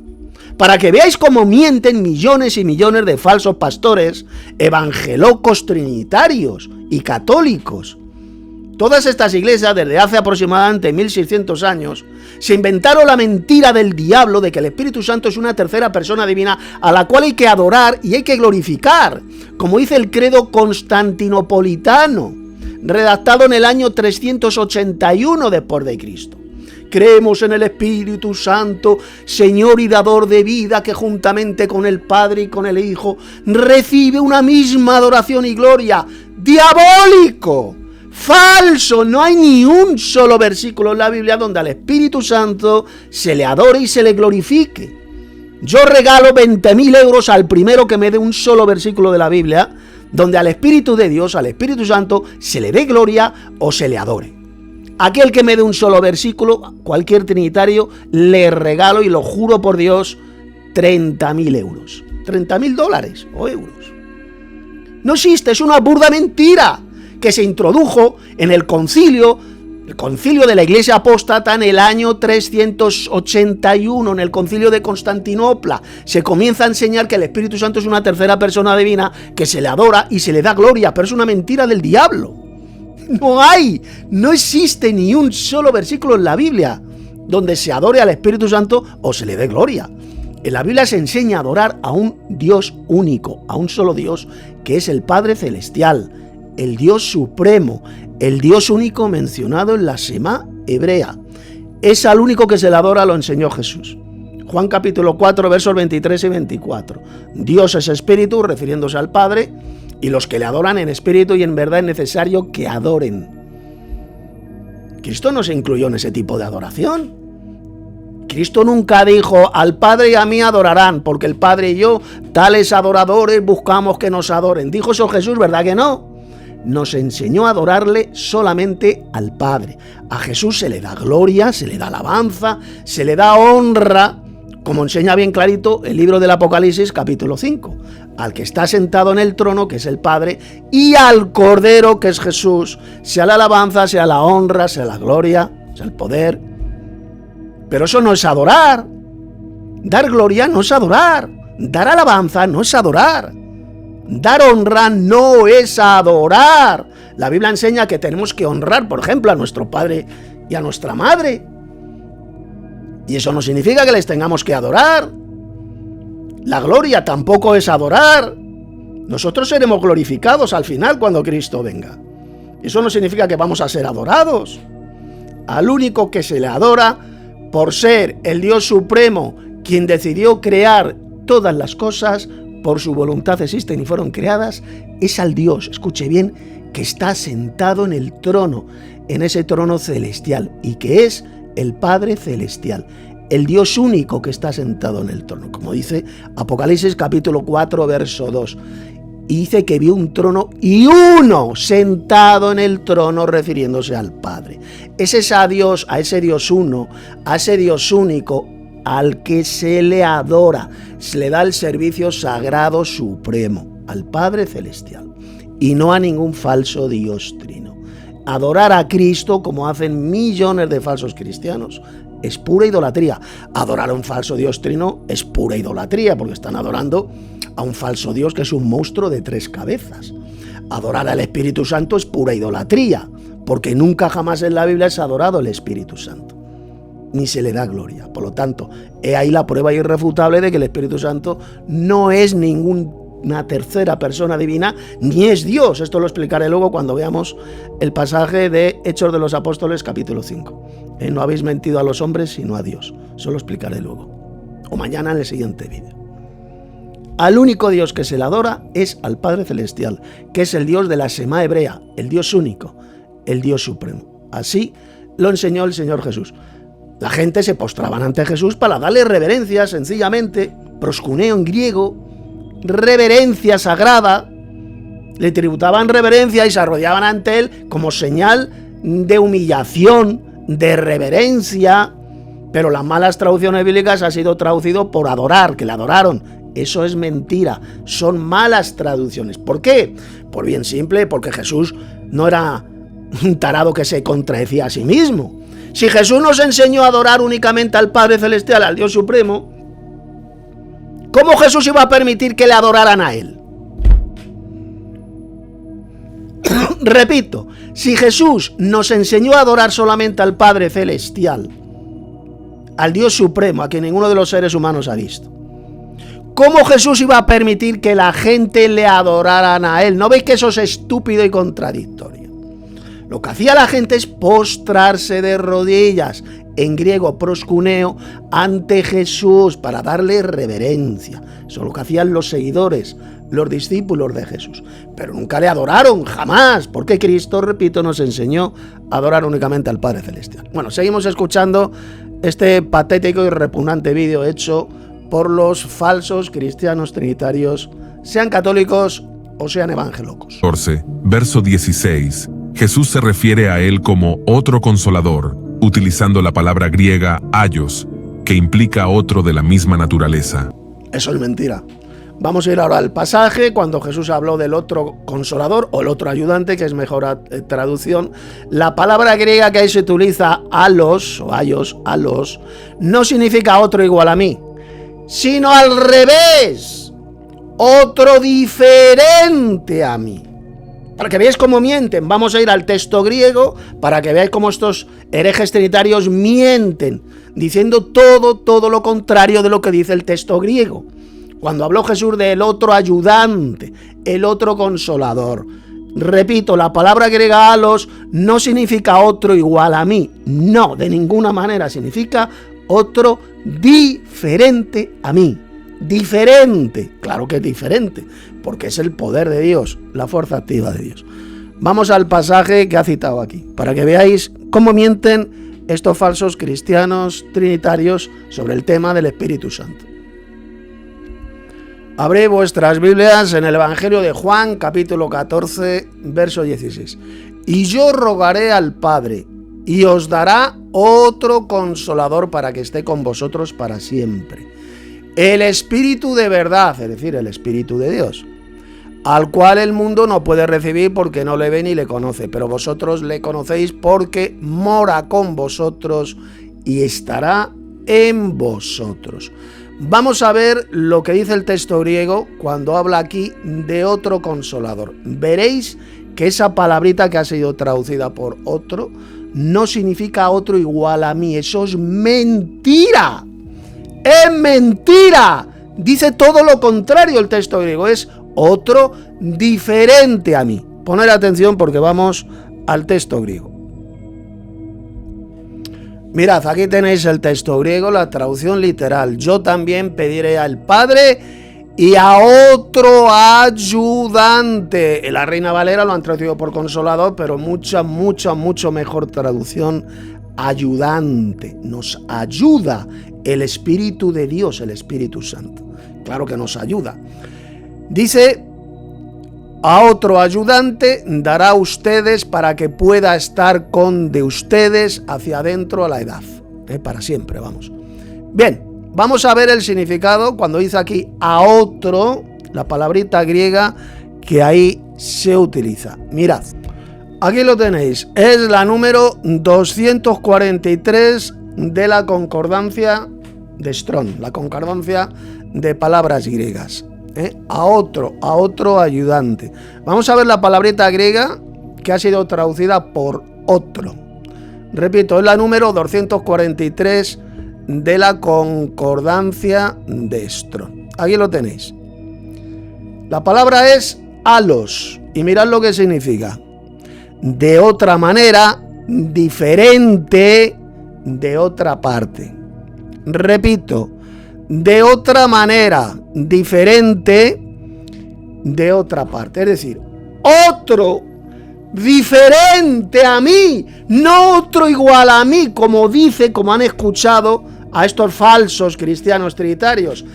para que veáis cómo mienten millones y millones de falsos pastores, evangelocos trinitarios y católicos. Todas estas iglesias, desde hace aproximadamente 1600 años, se inventaron la mentira del diablo de que el Espíritu Santo es una tercera persona divina a la cual hay que adorar y hay que glorificar, como dice el credo constantinopolitano, redactado en el año 381 después de Cristo. Creemos en el Espíritu Santo, Señor y dador de vida, que juntamente con el Padre y con el Hijo recibe una misma adoración y gloria. ¡Diabólico! Falso, no hay ni un solo versículo en la Biblia donde al Espíritu Santo se le adore y se le glorifique. Yo regalo 20.000 euros al primero que me dé un solo versículo de la Biblia donde al Espíritu de Dios, al Espíritu Santo, se le dé gloria o se le adore. Aquel que me dé un solo versículo, cualquier trinitario, le regalo, y lo juro por Dios, 30.000 euros. 30.000 dólares o euros. No existe, es una burda mentira que se introdujo en el concilio de la Iglesia Apóstata en el año 381, en el concilio de Constantinopla. Se comienza a enseñar que el Espíritu Santo es una tercera persona divina, que se le adora y se le da gloria, pero es una mentira del diablo. No existe ni un solo versículo en la Biblia donde se adore al Espíritu Santo o se le dé gloria. En la Biblia se enseña a adorar a un Dios único, a un solo Dios, que es el Padre Celestial, el Dios supremo, el Dios único mencionado en la Shema hebrea. Es al único que se le adora, lo enseñó Jesús. Juan capítulo 4, versos 23 y 24. Dios es espíritu, refiriéndose al Padre, y los que le adoran en espíritu y en verdad es necesario que adoren. Cristo no se incluyó en ese tipo de adoración. Cristo nunca dijo, al Padre y a mí adorarán, porque el Padre y yo, tales adoradores, buscamos que nos adoren. ¿Dijo eso Jesús? ¿Verdad que no? Nos enseñó a adorarle solamente al Padre. A Jesús se le da gloria, se le da alabanza, se le da honra, como enseña bien clarito el libro del Apocalipsis capítulo 5, al que está sentado en el trono, que es el Padre, y al Cordero, que es Jesús, sea la alabanza, sea la honra, sea la gloria, sea el poder. Pero eso no es adorar. Dar gloria no es adorar. Dar alabanza no es adorar. Dar honra no es adorar. La Biblia enseña que tenemos que honrar, por ejemplo, a nuestro padre y a nuestra madre. Y eso no significa que les tengamos que adorar. La gloria tampoco es adorar. Nosotros seremos glorificados al final cuando Cristo venga. Eso no significa que vamos a ser adorados. Al único que se le adora por ser el Dios supremo, quien decidió crear todas las cosas, por su voluntad existen y fueron creadas, es al Dios, escuche bien, que está sentado en el trono, en ese trono celestial, y que es el Padre Celestial, el Dios único que está sentado en el trono, como dice Apocalipsis capítulo 4, verso 2. Y dice que vio un trono y uno sentado en el trono, refiriéndose al Padre. Es a Dios, a ese Dios uno, a ese Dios único, al que se le adora, se le da el servicio sagrado supremo, al Padre Celestial, y no a ningún falso Dios trino. Adorar a Cristo, como hacen millones de falsos cristianos, es pura idolatría. Adorar a un falso Dios trino es pura idolatría, porque están adorando a un falso Dios que es un monstruo de 3 cabezas. Adorar al Espíritu Santo es pura idolatría, porque nunca jamás en la Biblia es adorado el Espíritu Santo, ni se le da gloria. Por lo tanto, he ahí la prueba irrefutable de que el Espíritu Santo no es ninguna tercera persona divina, ni es Dios. Esto lo explicaré luego cuando veamos el pasaje de Hechos de los Apóstoles capítulo 5. No habéis mentido a los hombres sino a Dios. Eso lo explicaré luego, o mañana en el siguiente vídeo. Al único Dios que se le adora es al Padre Celestial, que es el Dios de la Shema hebrea, el Dios único, el Dios supremo. Así lo enseñó el Señor Jesús. La gente se postraban ante Jesús para darle reverencia, sencillamente, proskuneo en griego, reverencia sagrada. Le tributaban reverencia y se arrodillaban ante él como señal de humillación, de reverencia. Pero las malas traducciones bíblicas ha sido traducido por adorar, que le adoraron. Eso es mentira, son malas traducciones. ¿Por qué? Por bien simple, porque Jesús no era un tarado que se contradecía a sí mismo. Si Jesús nos enseñó a adorar únicamente al Padre Celestial, al Dios Supremo, ¿cómo Jesús iba a permitir que le adoraran a Él? Repito, si Jesús nos enseñó a adorar solamente al Padre Celestial, al Dios Supremo, a quien ninguno de los seres humanos ha visto, ¿cómo Jesús iba a permitir que la gente le adoraran a Él? ¿No veis que eso es estúpido y contradictorio? Lo que hacía la gente es postrarse de rodillas, en griego proskuneo, ante Jesús para darle reverencia. Eso es lo que hacían los seguidores, los discípulos de Jesús. Pero nunca le adoraron, jamás, porque Cristo, repito, nos enseñó a adorar únicamente al Padre Celestial. Bueno, seguimos escuchando este patético y repugnante vídeo hecho por los falsos cristianos trinitarios, sean católicos o sean evangélicos. 14, verso 16. Jesús se refiere a él como otro consolador, utilizando la palabra griega aios, que implica otro de la misma naturaleza. Eso es mentira. Vamos a ir ahora al pasaje cuando Jesús habló del otro consolador o el otro ayudante, que es mejor traducción. La palabra griega que ahí se utiliza, alos o aios, alos, no significa otro igual a mí, sino al revés, otro diferente a mí. Para que veáis cómo mienten. Vamos a ir al texto griego para que veáis cómo estos herejes trinitarios mienten, diciendo todo lo contrario de lo que dice el texto griego. Cuando habló Jesús del otro ayudante, el otro consolador. Repito, la palabra griega halos no significa otro igual a mí. No, de ninguna manera. Significa otro diferente a mí. Diferente. Claro que es diferente, porque es el poder de Dios, la fuerza activa de Dios. Vamos al pasaje que ha citado aquí, para que veáis cómo mienten estos falsos cristianos trinitarios sobre el tema del Espíritu Santo. Abrid vuestras Biblias en el Evangelio de Juan, capítulo 14, verso 16. Y yo rogaré al Padre, y os dará otro consolador para que esté con vosotros para siempre. El Espíritu de verdad, es decir, el Espíritu de Dios, al cual el mundo no puede recibir porque no le ve ni le conoce, pero vosotros le conocéis porque mora con vosotros y estará en vosotros. Vamos a ver lo que dice el texto griego cuando habla aquí de otro consolador. Veréis que esa palabrita que ha sido traducida por otro no significa otro igual a mí. Eso es mentira. ¡Es mentira! Dice todo lo contrario el texto griego. Es otro diferente a mí. Poned atención porque vamos al texto griego. Mirad, aquí tenéis el texto griego, la traducción literal. Yo también pediré al Padre y a otro ayudante. En la Reina Valera lo han traducido por consolador, pero mucho mejor traducción, ayudante. Nos ayuda el Espíritu de Dios, el Espíritu Santo. Claro que nos ayuda. Dice, a otro ayudante dará a ustedes para que pueda estar con de ustedes hacia adentro a la edad. Para siempre, vamos. Bien, vamos a ver el significado cuando dice aquí a otro, la palabrita griega que ahí se utiliza. Mirad, aquí lo tenéis. Es la número 243 de la concordancia de Strong, la concordancia de palabras griegas. A otro ayudante. Vamos a ver la palabrita griega que ha sido traducida por otro. Repito, es la número 243 de la concordancia de Strong. Aquí lo tenéis. La palabra es halos y mirad lo que significa. De otra manera, diferente, de otra parte. Repito, de otra manera, diferente, de otra parte. Es decir, otro diferente a mí, no otro igual a mí, como han escuchado a estos falsos cristianos trinitarios.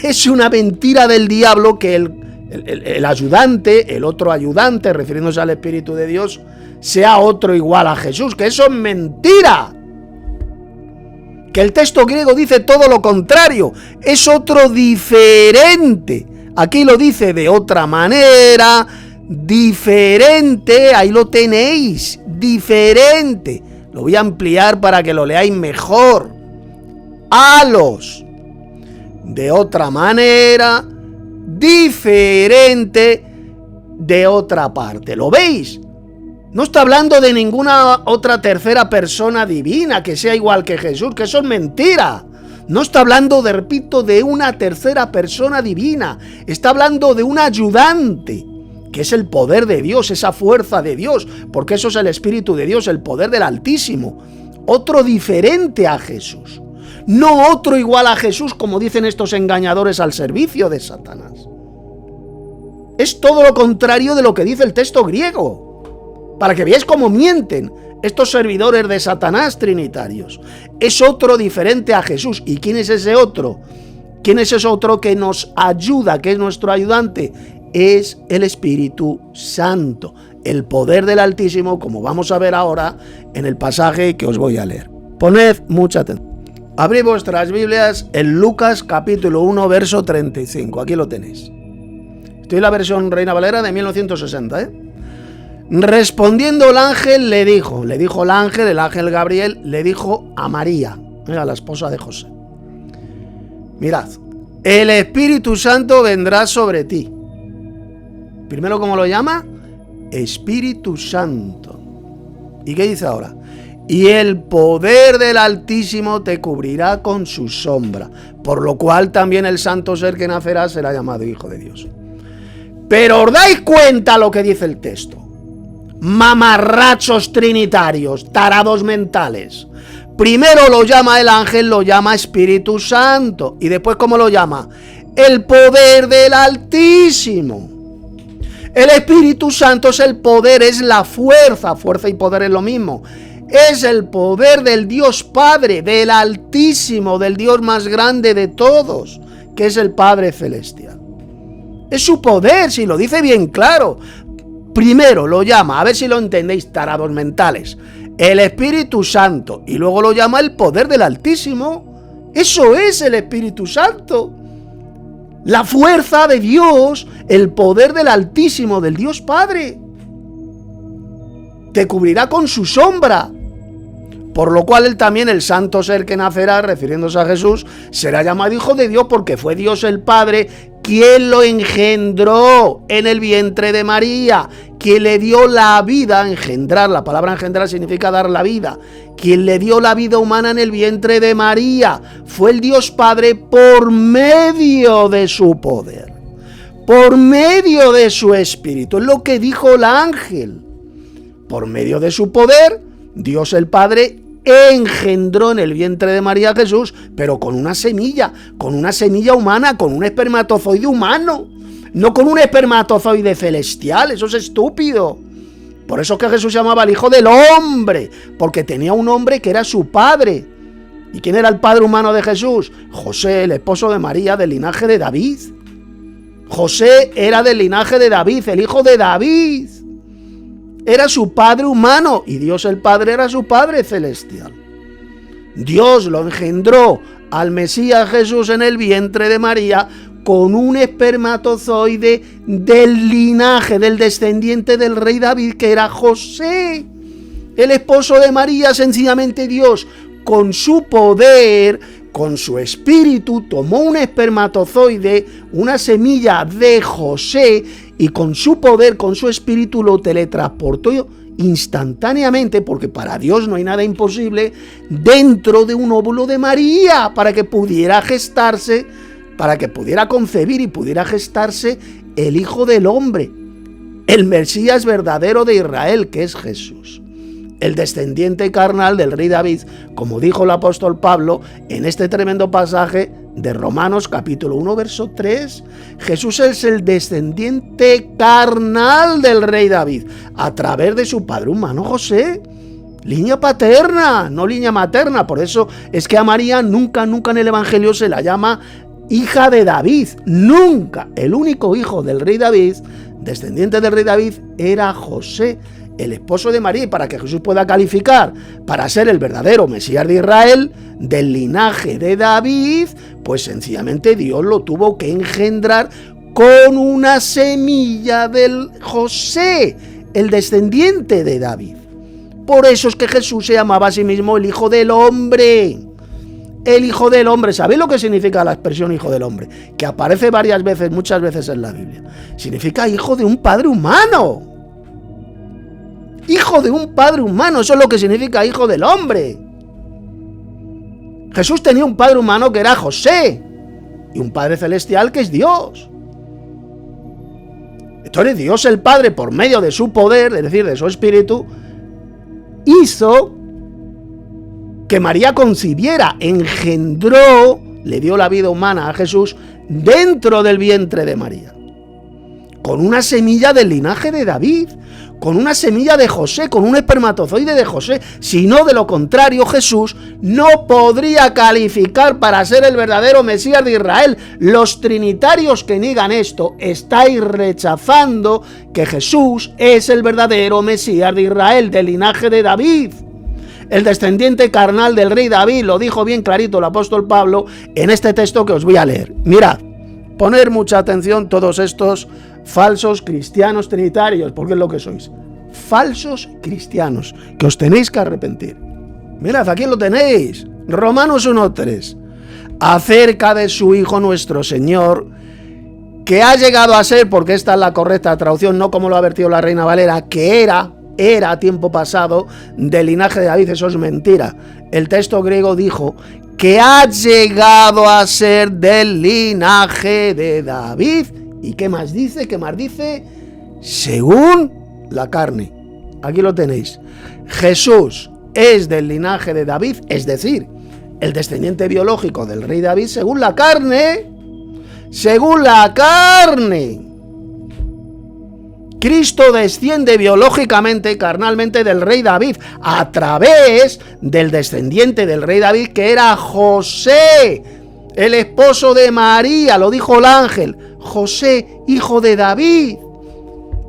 Es una mentira del diablo que el ayudante, el otro ayudante, refiriéndose al Espíritu de Dios, sea otro igual a Jesús, que eso es mentira. Que el texto griego dice todo lo contrario, es otro diferente. Aquí lo dice de otra manera, diferente, ahí lo tenéis, diferente. Lo voy a ampliar para que lo leáis mejor. Halos, de otra manera, diferente, de otra parte. ¿Lo veis? No está hablando de ninguna otra tercera persona divina que sea igual que Jesús, que eso es mentira. No está hablando, repito, de una tercera persona divina. Está hablando de un ayudante, que es el poder de Dios, esa fuerza de Dios, porque eso es el Espíritu de Dios, el poder del Altísimo. Otro diferente a Jesús. No otro igual a Jesús, como dicen estos engañadores al servicio de Satanás. Es todo lo contrario de lo que dice el texto griego. Para que veáis cómo mienten estos servidores de Satanás trinitarios. Es otro diferente a Jesús. ¿Y quién es ese otro? ¿Quién es ese otro que nos ayuda, que es nuestro ayudante? Es el Espíritu Santo, el poder del Altísimo, como vamos a ver ahora en el pasaje que os voy a leer. Poned mucha atención. Abrid vuestras Biblias en Lucas capítulo 1, verso 35. Aquí lo tenéis. Estoy en la versión Reina Valera de 1960, Respondiendo el ángel le dijo el ángel Gabriel le dijo a María, a la esposa de José: mirad, el Espíritu Santo vendrá sobre ti. Primero, ¿cómo lo llama? Espíritu Santo. ¿Y qué dice ahora? Y el poder del Altísimo te cubrirá con su sombra, por lo cual también el santo ser que nacerá será llamado Hijo de Dios. Pero ¿os dais cuenta lo que dice el texto? Mamarrachos trinitarios, tarados mentales. Primero lo llama el ángel, lo llama Espíritu Santo. Y después, ¿cómo lo llama? El poder del Altísimo. El Espíritu Santo es el poder, es la fuerza. Fuerza y poder es lo mismo. Es el poder del Dios Padre, del Altísimo, del Dios más grande de todos, que es el Padre Celestial. Es su poder, si lo dice bien claro. Primero lo llama, a ver si lo entendéis, tarados mentales, el Espíritu Santo, y luego lo llama el poder del Altísimo. Eso es el Espíritu Santo. La fuerza de Dios, el poder del Altísimo, del Dios Padre. Te cubrirá con su sombra. Por lo cual él también, el santo ser que nacerá, refiriéndose a Jesús, será llamado Hijo de Dios, porque fue Dios el Padre quien lo engendró en el vientre de María, quien le dio la vida. Engendrar, la palabra engendrar significa dar la vida. Quien le dio la vida humana en el vientre de María fue el Dios Padre por medio de su poder, por medio de su Espíritu. Es lo que dijo el ángel. Por medio de su poder, Dios el Padre engendró en el vientre de María Jesús, pero con una semilla humana, con un espermatozoide humano, no con un espermatozoide celestial. Eso es estúpido. Por eso es que Jesús llamaba al Hijo del Hombre, porque tenía un hombre que era su padre. ¿Y quién era el padre humano de Jesús? José, el esposo de María, del linaje de David. José era del linaje de David, el hijo de David. Era su padre humano, y Dios el Padre era su Padre celestial. Dios lo engendró al Mesías Jesús en el vientre de María con un espermatozoide del linaje, del descendiente del rey David, que era José, el esposo de María. Sencillamente Dios, con su poder, con su espíritu, tomó un espermatozoide, una semilla de José, y con su poder, con su espíritu, lo teletransportó instantáneamente, porque para Dios no hay nada imposible, dentro de un óvulo de María, para que pudiera gestarse, para que pudiera concebir y pudiera gestarse el Hijo del Hombre, el Mesías verdadero de Israel, que es Jesús, el descendiente carnal del rey David, como dijo el apóstol Pablo en este tremendo pasaje de Romanos capítulo 1, verso 3. Jesús es el descendiente carnal del rey David, a través de su padre humano José. Línea paterna, no línea materna. Por eso es que a María nunca en el Evangelio se la llama hija de David. Nunca. El único hijo del rey David, descendiente del rey David, era José, el esposo de María. Y para que Jesús pueda calificar para ser el verdadero Mesías de Israel, del linaje de David, pues sencillamente Dios lo tuvo que engendrar con una semilla del José, el descendiente de David. Por eso es que Jesús se llamaba a sí mismo el Hijo del Hombre. El Hijo del Hombre. ¿Sabéis lo que significa la expresión Hijo del Hombre? Que aparece varias veces, muchas veces en la Biblia. Significa hijo de un padre humano. Hijo de un padre humano, eso es lo que significa Hijo del Hombre. Jesús tenía un padre humano que era José, y un Padre celestial que es Dios. Entonces Dios el Padre, por medio de su poder, es decir, de su espíritu, hizo que María concibiera, engendró, le dio la vida humana a Jesús dentro del vientre de María, con una semilla del linaje de David, con una semilla de José, con un espermatozoide de José. Si no, de lo contrario, Jesús no podría calificar para ser el verdadero Mesías de Israel. Los trinitarios que niegan esto, estáis rechazando que Jesús es el verdadero Mesías de Israel, del linaje de David, el descendiente carnal del rey David. Lo dijo bien clarito el apóstol Pablo en este texto que os voy a leer. Mirad, poner mucha atención todos estos falsos cristianos trinitarios, porque es lo que sois, falsos cristianos, que os tenéis que arrepentir. Mirad, aquí lo tenéis, Romanos 1:3, acerca de su Hijo nuestro Señor, que ha llegado a ser, porque esta es la correcta traducción, no como lo ha vertido la Reina Valera, que era a tiempo pasado del linaje de David. Eso es mentira. El texto griego dijo que ha llegado a ser del linaje de David. ¿Y qué más dice? ¿Qué más dice? Según la carne. Aquí lo tenéis. Jesús es del linaje de David, es decir, el descendiente biológico del rey David según la carne. Según la carne. Cristo desciende biológicamente, carnalmente del rey David, a través del descendiente del rey David, que era José, el esposo de María, lo dijo el ángel. José, hijo de David.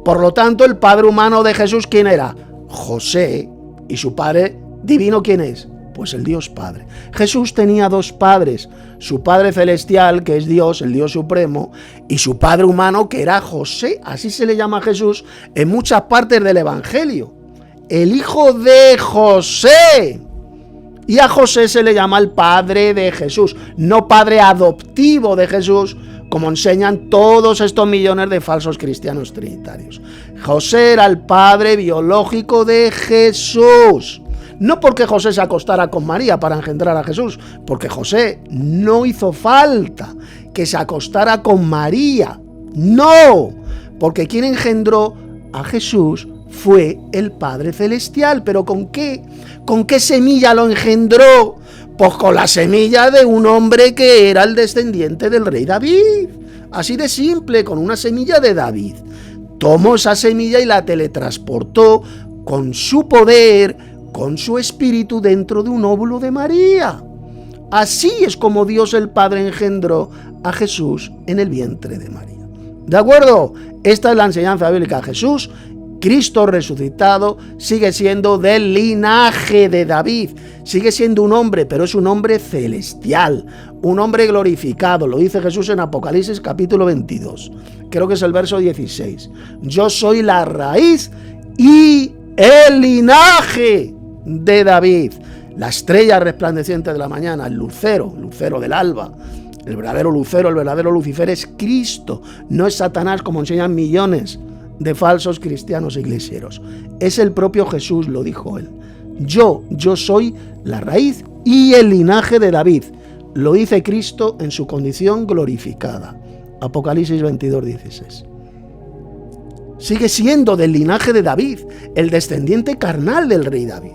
Por lo tanto, el padre humano de Jesús, ¿quién era? José. ¿Y su padre divino quién es? Pues el Dios Padre. Jesús tenía dos padres, su Padre Celestial, que es Dios, el Dios Supremo, y su Padre humano, que era José. Así se le llama a Jesús en muchas partes del Evangelio. El hijo de José. Y a José se le llama el padre de Jesús, no padre adoptivo de Jesús, como enseñan todos estos millones de falsos cristianos trinitarios. José era el padre biológico de Jesús. No porque José se acostara con María para engendrar a Jesús, porque José no hizo falta que se acostara con María. No, porque quien engendró a Jesús fue el Padre Celestial. ¿Pero con qué? ¿Con qué semilla lo engendró? Pues con la semilla de un hombre que era el descendiente del rey David. Así de simple, con una semilla de David. Tomó esa semilla y la teletransportó con su poder, con su espíritu dentro de un óvulo de María. Así es como Dios el Padre engendró a Jesús en el vientre de María. ¿De acuerdo? Esta es la enseñanza bíblica. Jesús, Cristo resucitado, sigue siendo del linaje de David. Sigue siendo un hombre, pero es un hombre celestial, un hombre glorificado. Lo dice Jesús en Apocalipsis capítulo 22. Creo que es el verso 16. Yo soy la raíz y el linaje de David, la estrella resplandeciente de la mañana, el lucero del alba. El verdadero lucero, el verdadero Lucifer es Cristo, no es Satanás como enseñan millones de falsos cristianos iglesieros. Es el propio Jesús, lo dijo él. Yo soy la raíz y el linaje de David. Lo dice Cristo en su condición glorificada. Apocalipsis 22, 16. Sigue siendo del linaje de David, el descendiente carnal del rey David.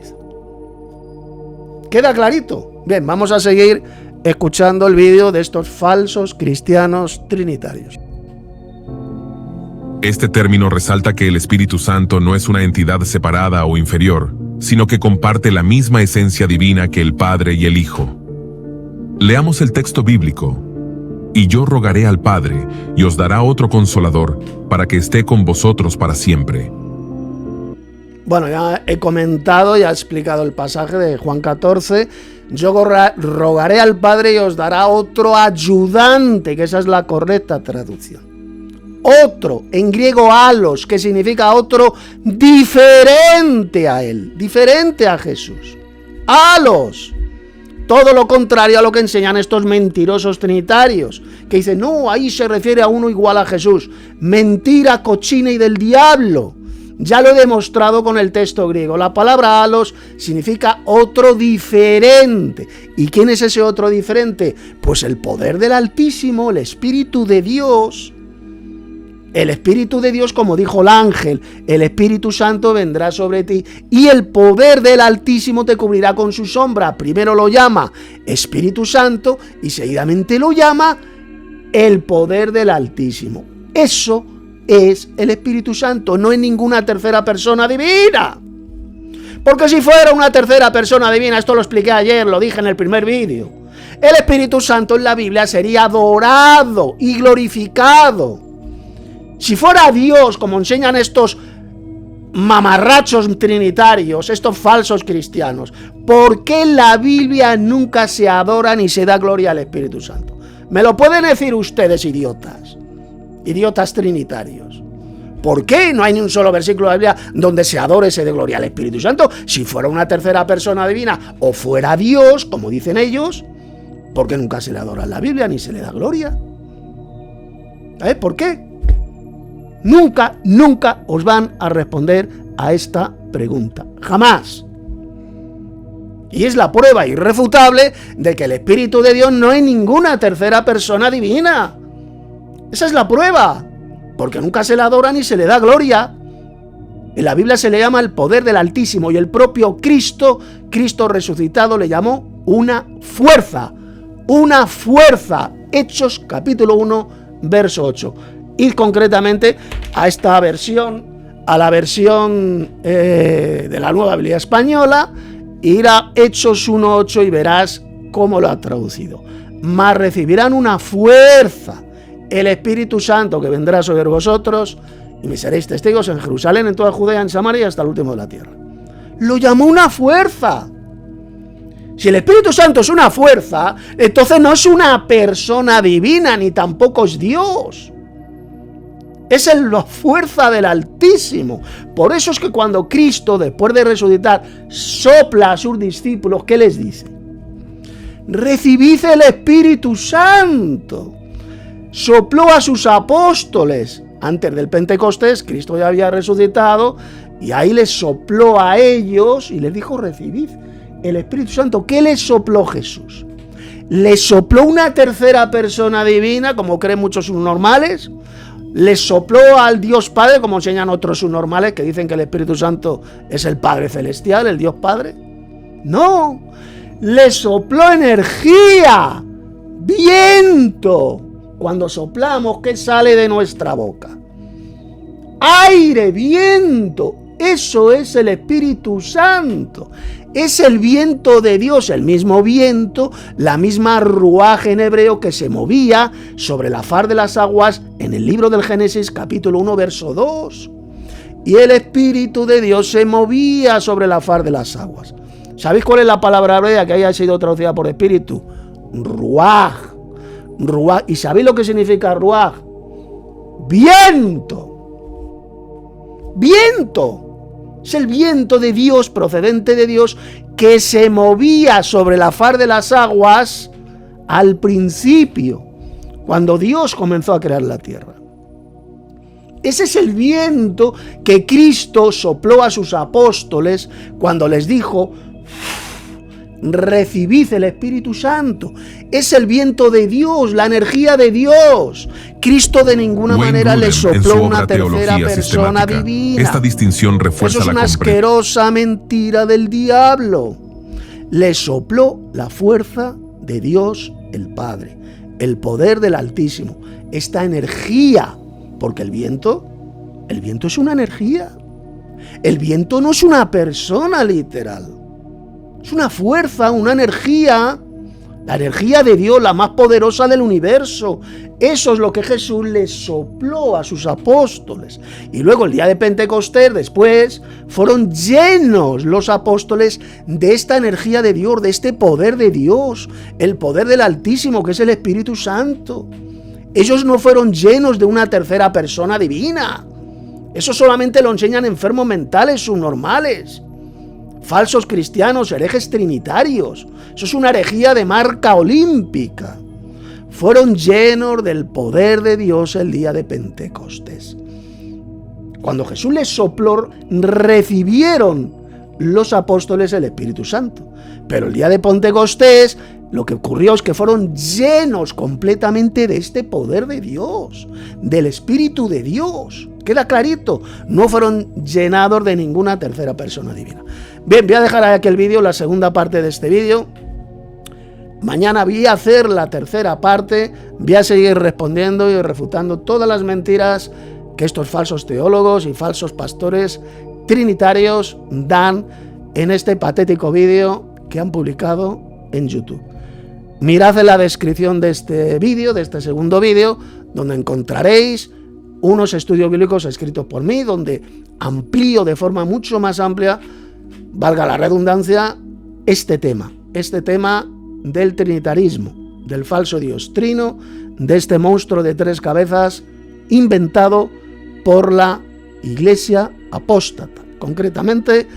¿Queda clarito? Bien, vamos a seguir escuchando el vídeo de estos falsos cristianos trinitarios. Este término resalta que el Espíritu Santo no es una entidad separada o inferior, sino que comparte la misma esencia divina que el Padre y el Hijo. Leamos el texto bíblico. Y yo rogaré al Padre, y os dará otro Consolador, para que esté con vosotros para siempre. Bueno, ya he comentado, ya he explicado el pasaje de Juan 14. Yo rogaré al Padre y os dará otro ayudante, que esa es la correcta traducción. Otro, en griego alos, que significa otro diferente a él, diferente a Jesús. Alos. Todo lo contrario a lo que enseñan estos mentirosos trinitarios, que dicen, no, ahí se refiere a uno igual a Jesús. Mentira cochina y del diablo. Ya lo he demostrado con el texto griego. La palabra alos significa otro diferente. ¿Y quién es ese otro diferente? Pues el poder del Altísimo, el Espíritu de Dios. El Espíritu de Dios, como dijo el ángel, el Espíritu Santo vendrá sobre ti y el poder del Altísimo te cubrirá con su sombra. Primero lo llama Espíritu Santo y seguidamente lo llama el poder del Altísimo. Eso es el Espíritu Santo, no es ninguna tercera persona divina. Porque si fuera una tercera persona divina, esto lo expliqué ayer, lo dije en el primer vídeo, el Espíritu Santo en la Biblia sería adorado y glorificado. Si fuera Dios, como enseñan estos mamarrachos trinitarios, estos falsos cristianos, ¿por qué en la Biblia nunca se adora ni se da gloria al Espíritu Santo? ¿Me lo pueden decir ustedes, idiotas? Idiotas trinitarios. ¿Por qué no hay ni un solo versículo de la Biblia donde se adore, se dé gloria al Espíritu Santo? Si fuera una tercera persona divina o fuera Dios, como dicen ellos, ¿por qué nunca se le adora en la Biblia ni se le da gloria? ¿Sabes por qué? Nunca os van a responder a esta pregunta. Jamás. Y es la prueba irrefutable de que el Espíritu de Dios no es ninguna tercera persona divina. Esa es la prueba. Porque nunca se le adora ni se le da gloria. En la Biblia se le llama el poder del Altísimo, y el propio Cristo resucitado, le llamó una fuerza. Una fuerza. Hechos capítulo 1, verso 8. Y concretamente a esta versión, a la versión de la Nueva Biblia Española, ir a Hechos 1:8 y verás cómo lo ha traducido. Mas recibirán una fuerza, el Espíritu Santo que vendrá sobre vosotros, y me seréis testigos en Jerusalén, en toda Judea, en Samaria y hasta el último de la tierra. Lo llamó una fuerza. Si el Espíritu Santo es una fuerza, entonces no es una persona divina, ni tampoco es Dios. Es la fuerza del Altísimo. Por eso es que cuando Cristo, después de resucitar, sopla a sus discípulos, ¿qué les dice? Recibid el Espíritu Santo. Sopló a sus apóstoles. Antes del Pentecostés, Cristo ya había resucitado, y ahí les sopló a ellos y les dijo: recibid el Espíritu Santo. ¿Qué les sopló Jesús? ¿Les sopló una tercera persona divina, como creen muchos subnormales? ¿Les sopló al Dios Padre, como enseñan otros subnormales que dicen que el Espíritu Santo es el Padre Celestial, el Dios Padre? No, les sopló energía, viento. Cuando soplamos, ¿qué sale de nuestra boca? Aire, viento. Eso es el Espíritu Santo. Es el viento de Dios, el mismo viento, la misma ruaj en hebreo que se movía sobre la faz de las aguas en el libro del Génesis, capítulo 1, verso 2. Y el Espíritu de Dios se movía sobre la faz de las aguas. ¿Sabéis cuál es la palabra hebrea que haya sido traducida por espíritu? Ruaj. Ruaj. ¿Y sabéis lo que significa ruaj? Viento. Viento. Es el viento de Dios, procedente de Dios, que se movía sobre la faz de las aguas al principio, cuando Dios comenzó a crear la tierra. Ese es el viento que Cristo sopló a sus apóstoles cuando les dijo: recibid el Espíritu Santo. Es el viento de Dios, la energía de Dios. Cristo de ninguna manera le sopló una tercera persona divina. Esta distinción refuerza Eso es una asquerosa mentira del diablo. Le sopló la fuerza de Dios el Padre, el poder del Altísimo, esta energía, porque el viento es una energía. El viento no es una persona literal. Es una fuerza, una energía, la energía de Dios, la más poderosa del universo. Eso es lo que Jesús les sopló a sus apóstoles. Y luego el día de Pentecostés, después, fueron llenos los apóstoles de esta energía de Dios, de este poder de Dios, el poder del Altísimo, que es el Espíritu Santo. Ellos no fueron llenos de una tercera persona divina. Eso solamente lo enseñan enfermos mentales, subnormales, falsos cristianos, herejes trinitarios. Eso es una herejía de marca olímpica. Fueron llenos del poder de Dios el día de Pentecostés. Cuando Jesús les sopló, recibieron los apóstoles el Espíritu Santo. Pero el día de Pentecostés, lo que ocurrió es que fueron llenos completamente de este poder de Dios, del Espíritu de Dios. Queda clarito, no fueron llenados de ninguna tercera persona divina. Bien, voy a dejar aquí el vídeo, la segunda parte de este vídeo. Mañana voy a hacer la tercera parte, voy a seguir respondiendo y refutando todas las mentiras que estos falsos teólogos y falsos pastores trinitarios dan en este patético vídeo que han publicado en YouTube. Mirad en la descripción de este vídeo, de este segundo vídeo, donde encontraréis unos estudios bíblicos escritos por mí, donde amplío de forma mucho más amplia, valga la redundancia, este tema del trinitarismo, del falso Dios trino, de este monstruo de tres cabezas inventado por la Iglesia apóstata, concretamente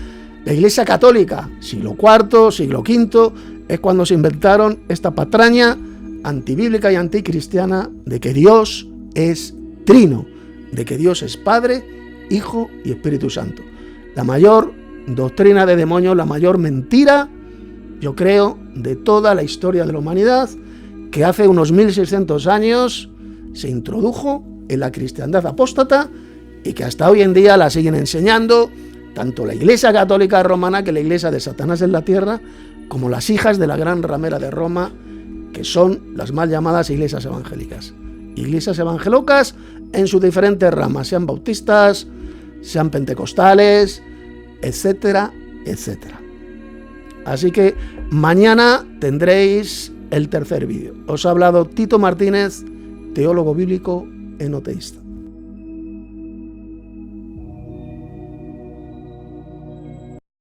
la Iglesia católica, siglo IV, siglo V, es cuando se inventaron esta patraña antibíblica y anticristiana de que Dios es trino, de que Dios es Padre, Hijo y Espíritu Santo. La mayor doctrina de demonios, la mayor mentira, yo creo, de toda la historia de la humanidad, que hace unos 1600 años se introdujo en la cristiandad apóstata y que hasta hoy en día la siguen enseñando tanto la Iglesia Católica Romana, que es la iglesia de Satanás en la tierra, como las hijas de la gran ramera de Roma, que son las mal llamadas iglesias evangélicas. Iglesias evangelocas en sus diferentes ramas, sean bautistas, sean pentecostales, etcétera, etcétera. Así que mañana tendréis el tercer vídeo. Os ha hablado Tito Martínez, teólogo bíblico enoteísta.